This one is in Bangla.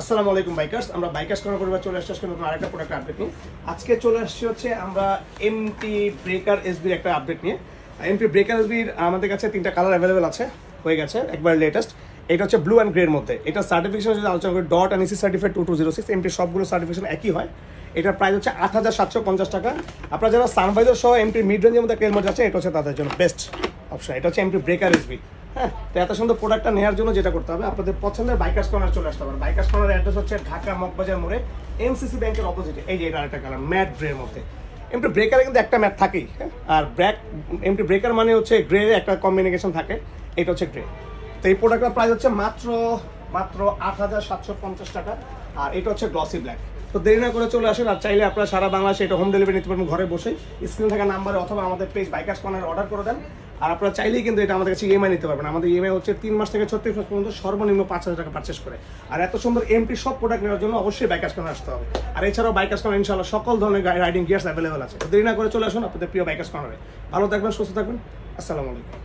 আসসালামু আলাইকুম বাইকার্স। আমরা বাইকার্স করার পরিবার চলে আসছি নতুন আরেকটা প্রোডাক্ট আপডেট নিয়ে। আজকে চলে আসছি হচ্ছে আমরা এমটি ব্রেকার এসবির একটা আপডেট নিয়ে। এমটি ব্রেকার এসবির আমাদের কাছে 3টা কালার অ্যাভেলেবেল আছে, হয়ে গেছে একবার লেটেস্ট। এটা হচ্ছে ব্লু অ্যান্ড গ্রের মধ্যে। এটা সার্টিফিকেশন যদি আলোচনা করি ডট এনএসি সার্টিফাইড 2206, এমটি সবগুলো সার্টিফিকেশন একই হয়। এটার প্রাইস হচ্ছে 8750 টাকা। আপনারা যারা সানভাইজার সহ এমটি মিড রেঞ্জের মধ্যে একটা হেলমেট আছে, এটা হচ্ছে তাদের জন্য বেস্ট অপশন। এটা হচ্ছে এমটি ব্রেকার এসবি। হ্যাঁ, তো এত সুন্দর প্রোডাক্টটা নেওয়ার জন্য যেটা করতে হবে, আপনাদের পছন্দের বাইকার্স কর্নার চলে আসতে হবে। বাইকার্স কর্নার অ্যাড্রেস হচ্ছে ঢাকা মগবাজার মোড়ে এমসিসি ব্যাংকের অপোজিটে। এই যে এটা আরেকটা কালার ম্যাট গ্রের মধ্যে। এমটি ব্রেকারে কিন্তু একটা ম্যাট থাকেই, হ্যাঁ, আর এমটি ব্রেকার মানে হচ্ছে গ্রে একটা কম্বিনেশন থাকে, এটা হচ্ছে গ্রে। তো এই প্রোডাক্টের প্রাইস হচ্ছে মাত্র 8750 টাকা, আর এটা হচ্ছে গ্লসি ব্ল্যাক। তো দেরি না করে চলে আসেন। আর চাইলে আপনারা সারা বাংলাদেশে এটা হোম ডেলিভারি নিতে পারবেন ঘরে বসে। স্ক্রিনে থাকা নাম্বারে অথবা আমাদের পেজ বাইকার্স কর্নার অর্ডার করে দেন। আর আপনারা চাইলেই কিন্তু এটা আমাদের কাছে ইএমআই নিতে পারবেন। আমাদের ইএমআই হচ্ছে 3 মাস থেকে 36 মাস পর্যন্ত, সর্বনিম্ন 5000 টাকা পারচেস করে। আর এত সুন্দর এমটি সব প্রোডাক্ট নেওয়ার জন্য অবশ্যই বাইকার্স কর্নার আসতে হবে। আর এছাড়াও বাইকার্স কর্নার ইনশাআল্লাহ সকল ধরনের রাইডিং গিয়ার্স অ্যাভেলেবেল আছে। তো দেরি না করে চলে আসুন আপনাদের প্রিয় বাইকার্স কর্নারে। ভালো থাকবেন, সুস্থ থাকবেন। আসসালামু আলাইকুম।